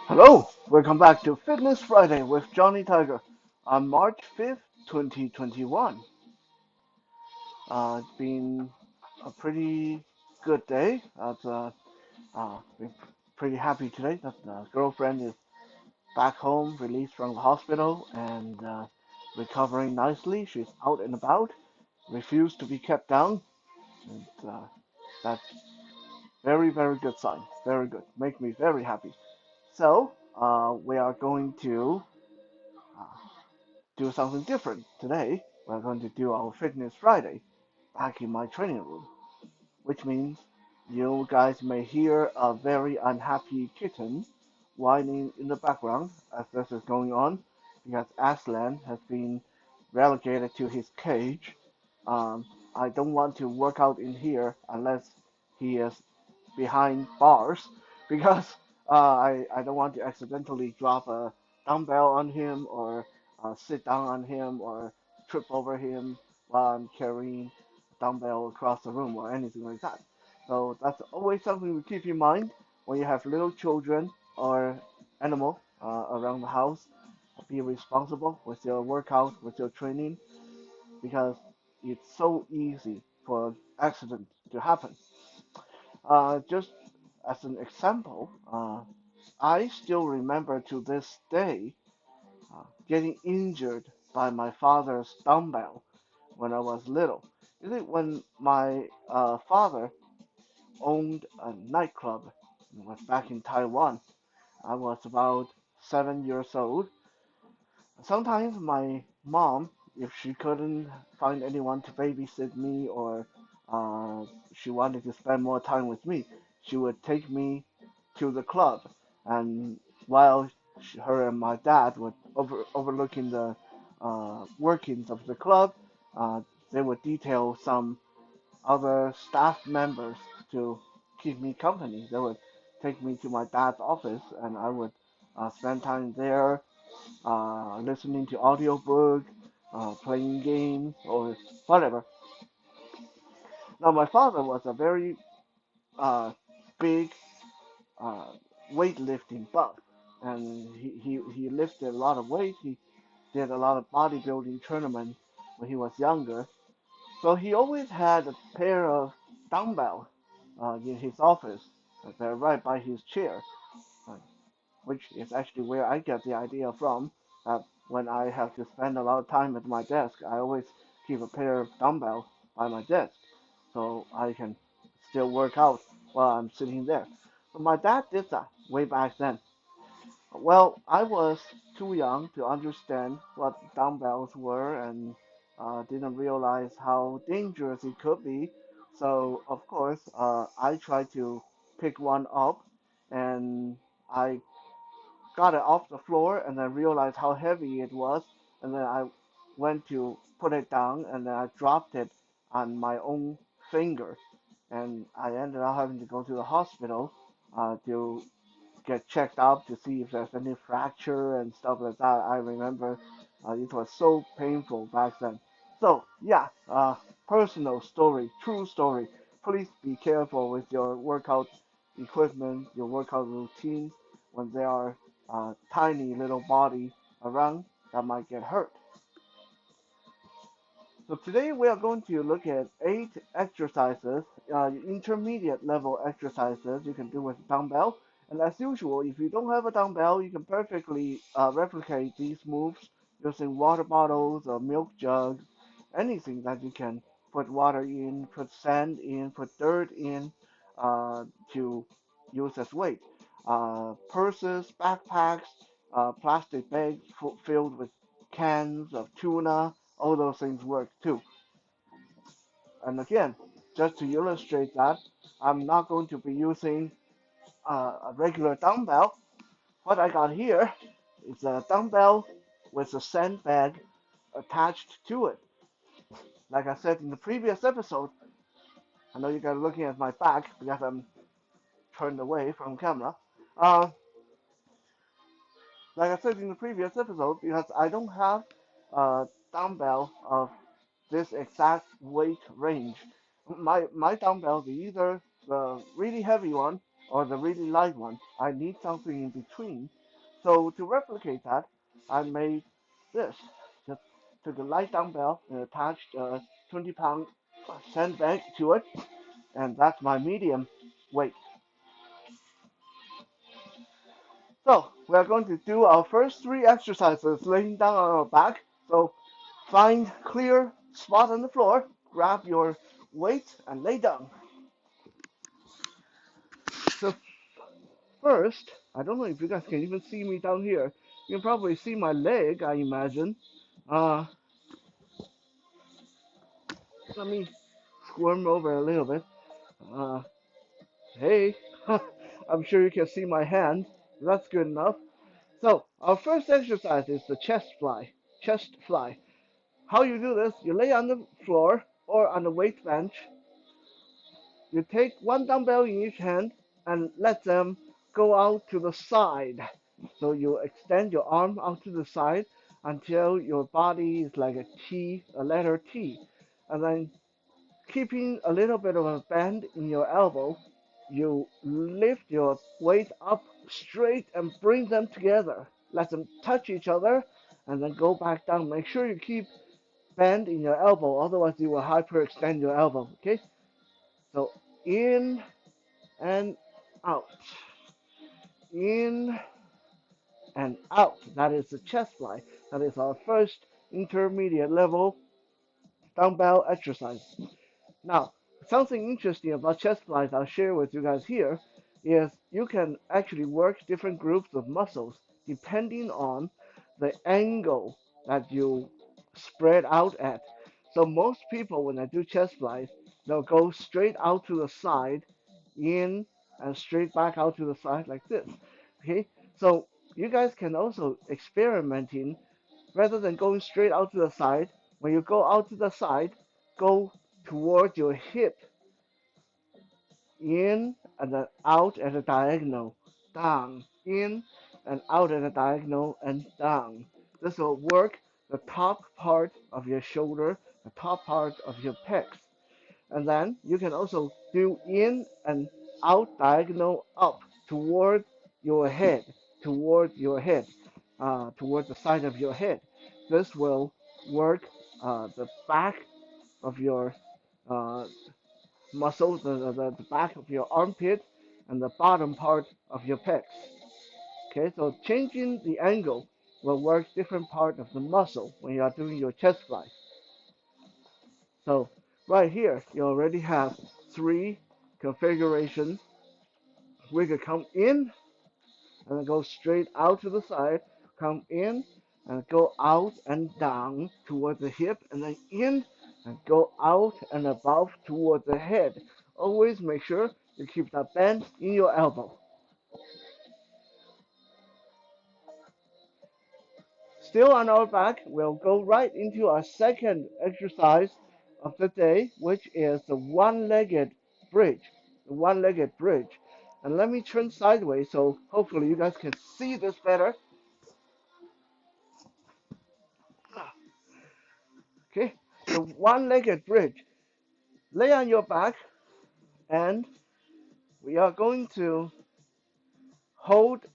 Hello, welcome back to Fitness Friday with Johnny Tiger on March 5th, 2021. It's been a pretty good day. Been pretty happy today that the girlfriend is back home, released from the hospital, and recovering nicely. She's out and about, refused to be kept down, and that's very, very good sign. Very good. Make me very happy. So, we are going to uh, do something different today. We're going to do our Fitness Friday back in my training room, which means you guys may hear a very unhappy kitten whining in the background as this is going on because Aslan has been relegated to his cage. Um, I don't want to work out in here unless he is behind bars because I don't want to accidentally drop a dumbbell on him or sit down on him or trip over him while I'm carrying a dumbbell across the room or anything like that. So that's always something to keep in mind when you have little children or animal around the house. Be responsible with your workout, with your training, because it's so easy for accidents to happen. Just as an example, I still remember to this day getting injured by my father's dumbbell when I was little. Is it when my father owned a nightclub? It was back in Taiwan. I was about 7 years old. Sometimes my mom, if she couldn't find anyone to babysit me or she wanted to spend more time with me, she would take me to the club. And while her and my dad were overlooking the workings of the club, uh, they would detail some other staff members to keep me company. They would take me to my dad's office, and I would spend time there listening to audiobook, playing games, or whatever. Now, my father was a very big uh, weightlifting buff, and he lifted a lot of weight. He did a lot of bodybuilding tournaments when he was younger. So he always had a pair of dumbbells in his office. They're right by his chair, uh, which is actually where I get the idea from. When I have to spend a lot of time at my desk, I always keep a pair of dumbbells by my desk so I can still work out while I'm sitting there. But my dad did that way back then. Well, I was too young to understand what dumbbells were and didn't realize how dangerous it could be. So, of course, I tried to pick one up and I got it off the floor and then realized how heavy it was. And then I went to put it down and then I dropped it on my own finger. And I ended up having to go to the hospital to get checked out to see if there's any fracture and stuff like that. I remember it was so painful back then. So, yeah, personal story, true story. Please be careful with your workout equipment, your workout routines when there are tiny little body around that might get hurt. So today we are going to look at 8 exercises, intermediate level exercises you can do with dumbbell. And as usual, if you don't have a dumbbell, you can perfectly replicate these moves using water bottles or milk jugs, anything that you can put water in, put sand in, put dirt in to use as weight. Purses, backpacks, plastic bags filled with cans of tuna, all those things work too. And again, just to illustrate that, I'm not going to be using a regular dumbbell. What I got here is a dumbbell with a sandbag attached to it. Like I said in the previous episode, I know you guys are looking at my back because I'm turned away from camera. Uh, like I said in the previous episode, because I don't have a dumbbell of this exact weight range. My dumbbells are either the really heavy one or the really light one. I need something in between. So to replicate that, I made this. Just took a light dumbbell and attached a 20-pound sandbag to it, and that's my medium weight. So we are going to do our first three exercises laying down on our back. So find clear spot on the floor, grab your weight and lay down. So first, I don't know if you guys can even see me down here. You can probably see my leg, I imagine. Uh, Let me squirm over a little bit. Uh, hey, I'm sure you can see my hand. That's good enough. So our first exercise is the chest fly. Chest fly. How you do this? You lay on the floor or on the weight bench. You take one dumbbell in each hand and let them go out to the side. So you extend your arm out to the side until your body is like a T, a letter T. And then keeping a little bit of a bend in your elbow, you lift your weight up straight and bring them together. Let them touch each other and then go back down. Make sure you keep bend in your elbow, otherwise you will hyperextend your elbow. Okay? So in and out. In and out. That is the chest fly. That is our first intermediate level dumbbell exercise. Now, something interesting about chest flies I'll share with you guys here is you can actually work different groups of muscles depending on the angle that you spread out at. So most people when they do chest flies, they'll go straight out to the side, in and straight back out to the side like this. Okay, so you guys can also experimenting rather than going straight out to the side. When you go out to the side, go toward your hip, in and then out at a diagonal, down, in and out at a diagonal and down. This will work the top part of your shoulder, the top part of your pecs. And then you can also do in and out diagonal up toward your head, toward your head, toward the side of your head. This will work the back of your uh, muscle, the back of your armpit, and the bottom part of your pecs. Okay, so changing the angle will work different part of the muscle when you are doing your chest fly. So right here, you already have three configurations. We could come in and then go straight out to the side, come in and go out and down towards the hip, and then in and go out and above towards the head. Always make sure you keep that bend in your elbow. Still on our back, we'll go right into our second exercise of the day, which is the one-legged bridge. The one-legged bridge. And let me turn sideways so hopefully you guys can see this better. Okay, the one-legged bridge. Lay on your back and we are going to hold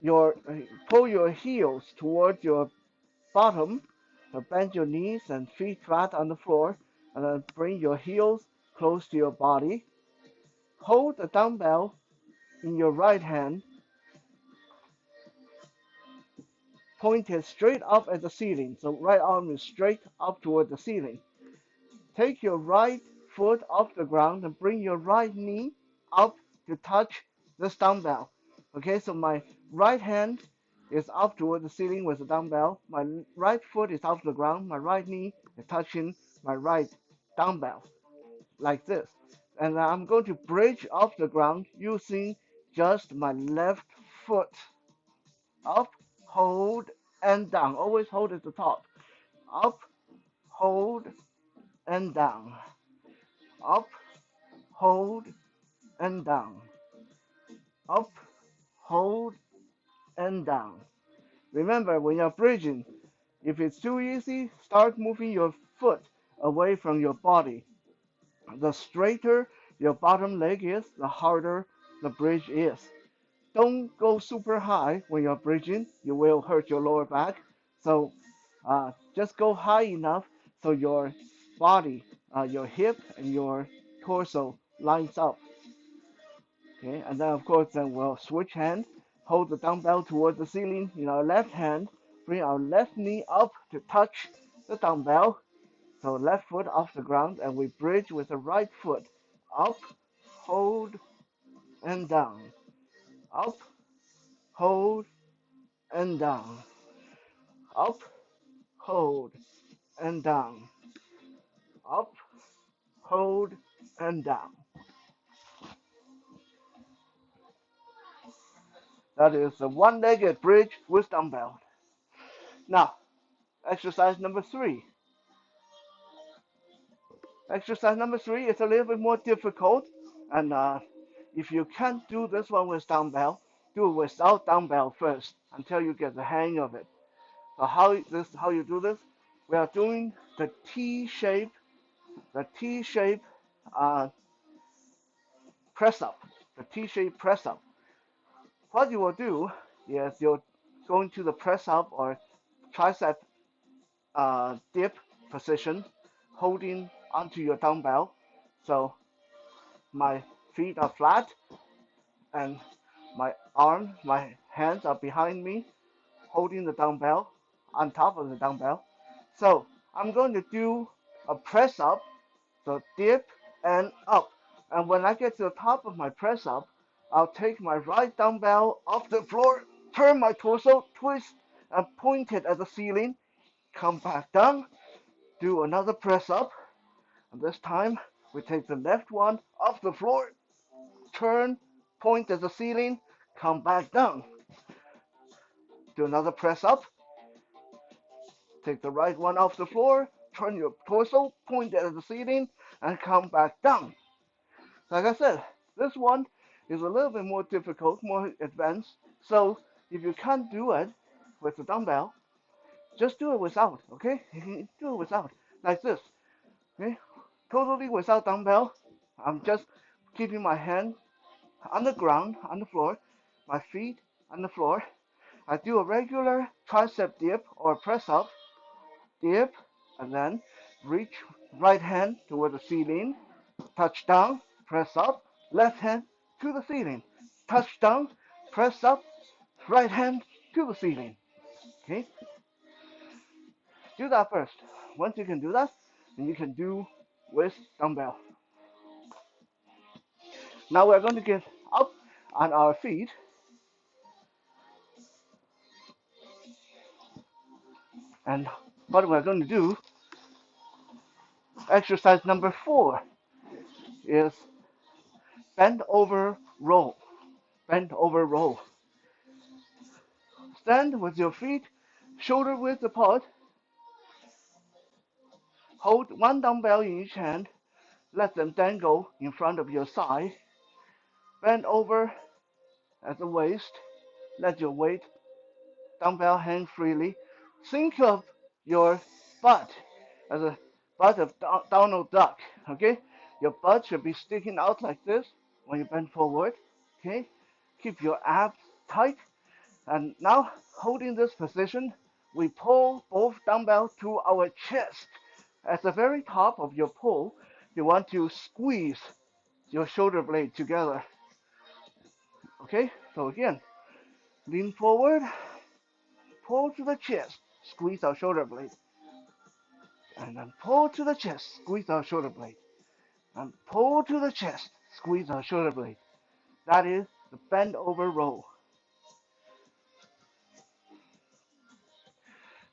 your, pull your heels towards your bottom, bend your knees and feet flat on the floor, and then bring your heels close to your body. Hold the dumbbell in your right hand, pointed straight up at the ceiling. So right arm is straight up toward the ceiling. Take your right foot off the ground and bring your right knee up to touch this dumbbell. Okay, so my right hand is up toward the ceiling with the dumbbell. My right foot is off the ground. My right knee is touching my right dumbbell, like this. And I'm going to bridge off the ground using just my left foot. Up, hold, and down. Always hold at the top. Up, hold, and down. Up, hold, and down. Up, hold, and down. Remember, when you're bridging, if it's too easy, start moving your foot away from your body. The straighter your bottom leg is, the harder the bridge is. Don't go super high when you're bridging. You will hurt your lower back. So just go high enough so your body, your hip and your torso lines up. Okay, and then of course then we'll switch hand, hold the dumbbell towards the ceiling in our left hand, bring our left knee up to touch the dumbbell. So left foot off the ground and we bridge with the right foot. Up, hold, and down. Up, hold, and down. Up, hold, and down. Up, hold, and down. That is a one-legged bridge with dumbbell. Now, exercise number 3. Exercise number 3 is a little bit more difficult, and if you can't do this one with dumbbell, do it without dumbbell first until you get the hang of it. So how you do this? We are doing the T-shape uh, press up, the T-shape press up. What you will do is you're going to the press up or tricep dip position, holding onto your dumbbell. So my feet are flat and my hands are behind me, holding the dumbbell on top of the dumbbell. So I'm going to do a press up, so dip and up. And when I get to the top of my press up, I'll take my right dumbbell off the floor, turn my torso, twist, and point it at the ceiling. Come back down, do another press up. And this time, we take the left one off the floor, turn, point at the ceiling, come back down. Do another press up. Take the right one off the floor, turn your torso, point it at the ceiling, and come back down. Like I said, this one is a little bit more difficult, more advanced. So if you can't do it with the dumbbell, just do it without, okay? You can do it without, like this, okay? Totally without dumbbell. I'm just keeping my hand on the ground, on the floor, my feet on the floor. I do a regular tricep dip or press up, dip, and then reach right hand toward the ceiling, touch down, press up, left hand to the ceiling, touch down, press up, right hand to the ceiling. Okay, do that first. Once you can do that, then you can do with dumbbell. Now we're going to get up on our feet. And what we're going to do, exercise number 4 is bend over roll. Bend over roll. Stand with your feet shoulder width apart. Hold one dumbbell in each hand. Let them dangle in front of your thigh. Bend over at the waist. Let your weight dumbbell hang freely. Think of your butt as a butt of Donald Duck. Okay? Your butt should be sticking out like this when you bend forward. Okay? Keep your abs tight. And now, holding this position, we pull both dumbbells to our chest. At the very top of your pull, you want to squeeze your shoulder blade together. Okay? So again, lean forward, pull to the chest, squeeze our shoulder blade. And then pull to the chest, squeeze our shoulder blade. And pull to the chest, squeeze our shoulder blade. That is the bend over roll.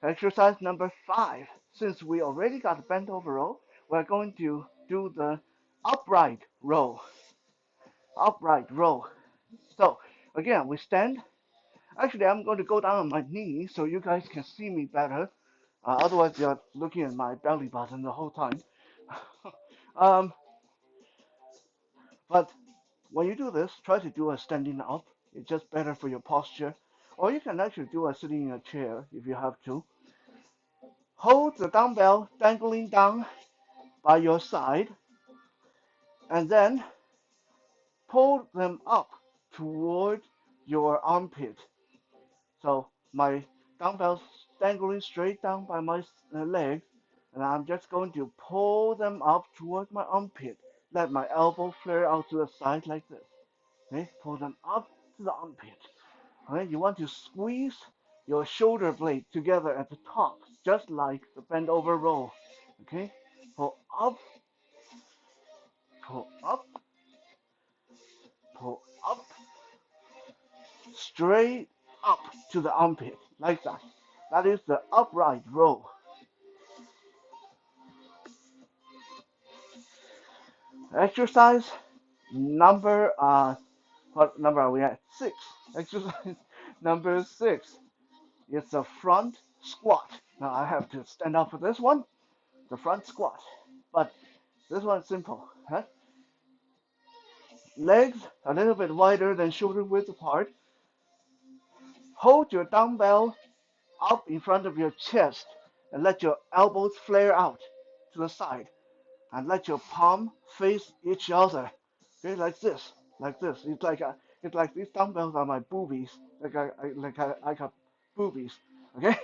Exercise number 5. Since we already got the bent over roll, we're going to do the upright roll. Upright roll. So again, we stand. Actually, I'm going to go down on my knees so you guys can see me better. Otherwise, you're looking at my belly button the whole time. But when you do this, try to do a standing up. It's just better for your posture. Or you can actually do a sitting in a chair if you have to. Hold the dumbbell dangling down by your side, and then pull them up toward your armpit. So my dumbbells dangling straight down by my legs, and I'm just going to pull them up toward my armpit. Let my elbow flare out to the side like this. Okay, pull them up to the armpit. Okay, you want to squeeze your shoulder blade together at the top, just like the bend over roll. Okay, pull up, pull up, pull up, straight up to the armpit, like that. That is the upright row. Exercise number, what number are we at? 6. Exercise number 6. It's a front squat. Now I have to stand up for this one, the front squat. But this one's simple. Huh? Legs a little bit wider than shoulder width apart. Hold your dumbbell up in front of your chest and let your elbows flare out to the side. And let your palm face each other. Okay, like this, like this. It's like these dumbbells are my boobies. I got boobies. Okay,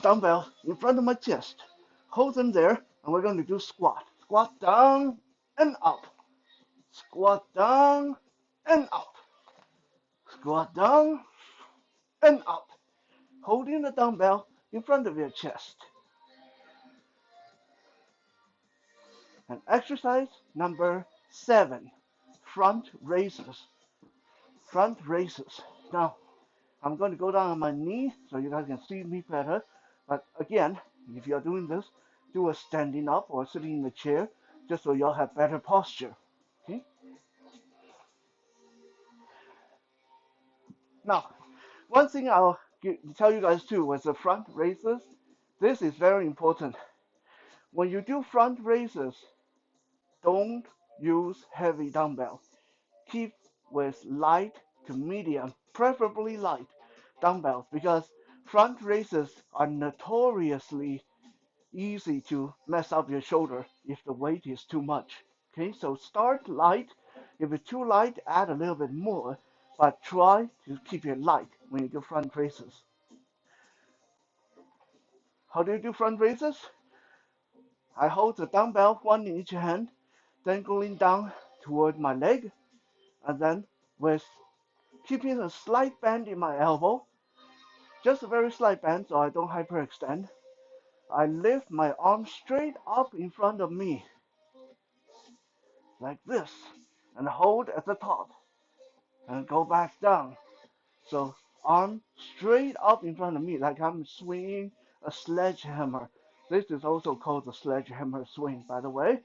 dumbbell in front of my chest. Hold them there, and we're going to do squat. Squat down and up. Squat down and up. Squat down and up. Holding the dumbbell in front of your chest. And exercise number 7, front raises. Front raises. Now, I'm going to go down on my knee so you guys can see me better. But again, if you're doing this, do a standing up or sitting in the chair, just so you'll have better posture. Okay? Now, one thing I'll tell you guys too was the front raises. This is very important. When you do front raises, don't use heavy dumbbells. Keep with light to medium, preferably light dumbbells, because front raises are notoriously easy to mess up your shoulder if the weight is too much. Okay, so start light. If it's too light, add a little bit more, but try to keep it light when you do front raises. How do you do front raises? I hold the dumbbell, one in each hand, dangling down toward my leg, and then with keeping a slight bend in my elbow, just a very slight bend so I don't hyperextend, I lift my arm straight up in front of me, like this, and hold at the top, and go back down. So arm straight up in front of me, like I'm swinging a sledgehammer. This is also called the sledgehammer swing, by the way.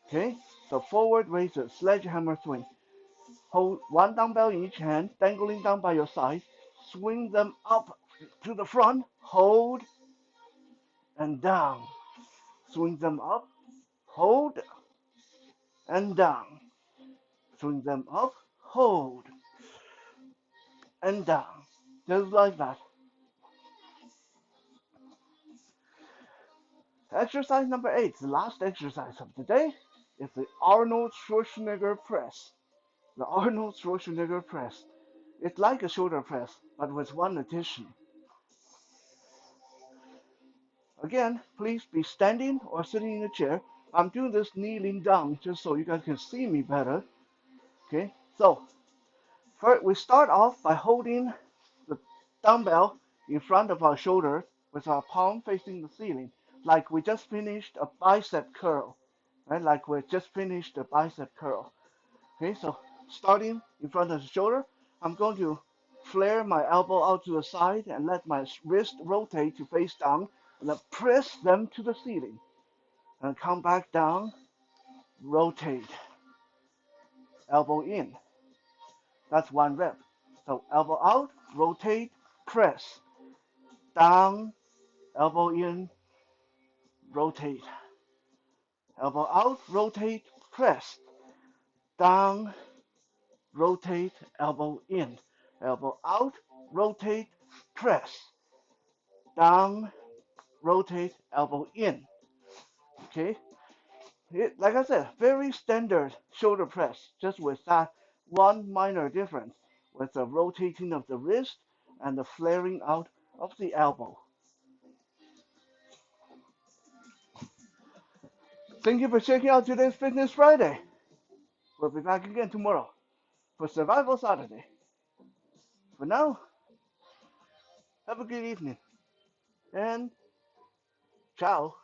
Okay, so forward raises, sledgehammer swing. Hold one dumbbell in each hand, dangling down by your side. Swing them up to the front, hold, and down. Swing them up, hold, and down. Swing them up, hold, and down. Just like that. Exercise number 8, the last exercise of the day, is the Arnold Schwarzenegger press. The Arnold Schwarzenegger press. It's like a shoulder press, but with one addition. Again, please be standing or sitting in a chair. I'm doing this kneeling down just so you guys can see me better. Okay, so first we start off by holding the dumbbell in front of our shoulder with our palm facing the ceiling, like we just finished a bicep curl, right? Like we just finished a bicep curl. Okay, so starting in front of the shoulder, I'm going to flare my elbow out to the side and let my wrist rotate to face down, and then press them to the ceiling, and come back down, rotate, elbow in. That's one rep. So elbow out, rotate, press, down, elbow in, rotate, elbow out, rotate, press, down, rotate, elbow in, elbow out, rotate, press, down, rotate, elbow in. Okay, like I said, very standard shoulder press, just with that One minor difference was the rotating of the wrist and the flaring out of the elbow. Thank you for checking out today's Fitness Friday. We'll be back again tomorrow for Survival Saturday. For now, have a good evening and ciao.